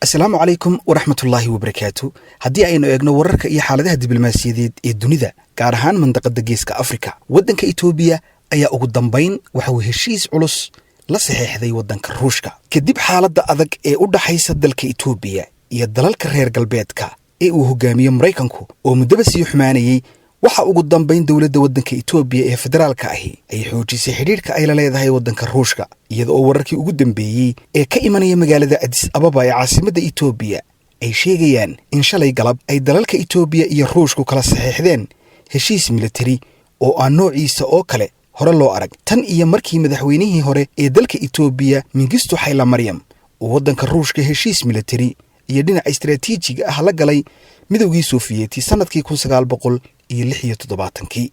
السلام عليكم ورحمة الله وبركاته. هدي aynu eegno wararka iyo xaaladaha diblomaasiyadeed ee dunida gaar ahaan mandaqada geeska Afrika. Wadanka Itoobiya ayaa ugu dambeyn waxa uu heshiis culus la saxiixday wadanka Ruushka kadib xaaladda adag ee u dhaxaysa dalka Itoobiya iyo dalalka reer galbeedka ee uu hogaamiyo Mareykanku oo muddo sii xumaanayay. waxa ugu dambeyn dawladda wadanka Itoobiya ee federaalka ahi ay xoojisay xiriirka ay la leedahay wadanka Ruushka iyadoo wararkii ugu dambeeyay ee ka imanaya magaalada Addis Ababa ee caasimadda Itoobiya ay sheegayaan in shalay galab ay dalalka Itoobiya iyo Ruushku kala saxiixdeen heshiis militari oo aan noociisa oo kale hore loo arag tan iyo markii madaxweynihii hore ee dalka Itoobiya Mengistu Haile Mariam uu wadanka Ruushka heshiis militari iyo dhinaca istiraatiijiga ah la galay midowgii Sofiyeeti sanadkii 1976.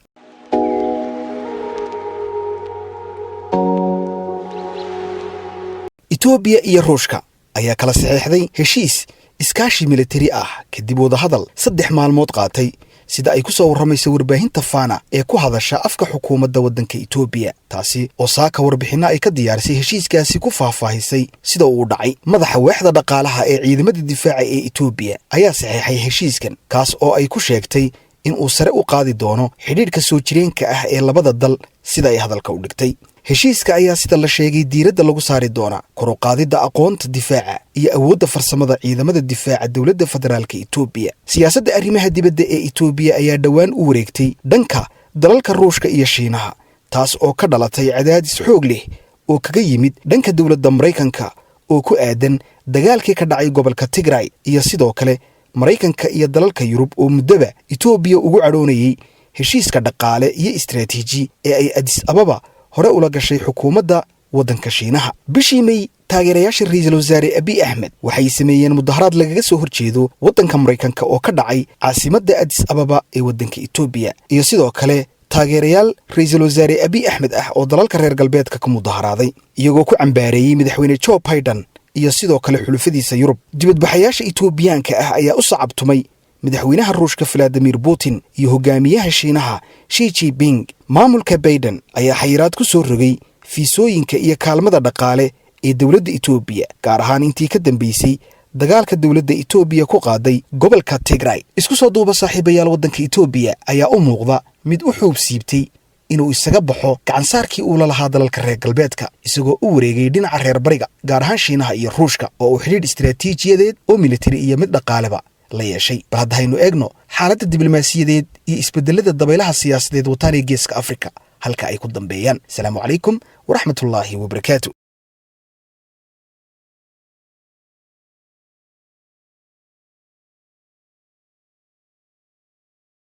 Itoobiya iyo Ruushka ayaa kala saxiixday heshiis iskaashi militari ah kadib wada hadal 3 maalmood qaatay sida ay ku soo waramayso warbaahinta Fana ee ku hadasha afka xukuumadda wadanka Itoobiya taasi oo saaka warbixina ay ka diyaarisay heshiiskaasi ku faahfaahisay sida uu dhacay. madaxa waaxda dhaqaalaha ee ciidamada difaaca ee Itoobiya ayaa saxiixay heshiiskan kaas oo ay ku sheegtay in uu sare u qaadi doono xiriirka soo jireenka ah ee labada dal sida ay hadalka u dhigtay. heshiiska ayaa sida la sheegay diiradda lagu saari doona kor u qaadida aqoonta difaaca iyo awoodda farsamada ciidamada difaaca dawladda federaalka Itoobiya. siyaasadda arrimaha dibadda ee Itoobiya ayaa dhawaan u wareegtay dhanka dalalka Ruushka iyo Shiinaha taas oo ka dhalatay cadaadis xoog leh oo kaga yimid dhanka dawladda Mareykanka oo ku aadan dagaalkii ka dhacay gobolka Tigray iyo sidoo kale Mareykanka iyo dalalka Yurub oo muddaba Itoobiya ugu cadhoonayay heshiiska dhaqaale iyo istiraatiiji ee ay Addis Ababa hore ula gashay xukuumadda wadanka Shiinaha. bishii May taageerayaasha ra'iisul wasaare Abiy Ahmed waxay sameeyeen mudaharaad lagaga soo horjeedo wadanka Mareykanka oo ka dhacay caasimadda Addis Ababa ee wadanka Itoobiya iyo sidoo kale taageerayaal ra'iisul wasaare Abiy Ahmed ah oo dalalka reer galbeedka ka mudaharaaday iyagoo ku cambaareeyay madaxweyne Joe Biden iyo sidoo kale xulufadiisa Yurub. dibadbaxayaasha Itoobiyaanka ah ayaa u sacabtumay madaxweynaha Ruushka Vladimir Putin iyo hogaamiyaha Shiinaha Xi Jinping. maamulka Biden ayaa xayiraad ku soo rogay fiisooyinka iyo kaalmada dhaqaale ee dawladda Itoobiya gaar ahaan intii ka dambeysay dagaalka dawladda Itoobiya ku qaaday gobolka Tigray. isku soo duuba saaxiibayaal wadanka Itoobiya ayaa u muuqda mid u xuub siibtay inuu isaga baxo gacansaarkii uu la lahaa dalalka reer galbeedka isagoo u wareegay dhinaca reer bariga gaar ahaan Shiinaha iyo Ruushka oo uu xiriir istiraatiijiyadeed oo militari iyo mid dhaqaaleba la yeeshay. bal haddaynu eegno xaaladda diblomaasiyadeed iyo isbedelada dabaylaha siyaasadeed wataaniga geeska Afrika halka ay ku dambeeyaan. Assalaamu calaykum waraxmatullaahi wabarakaatu.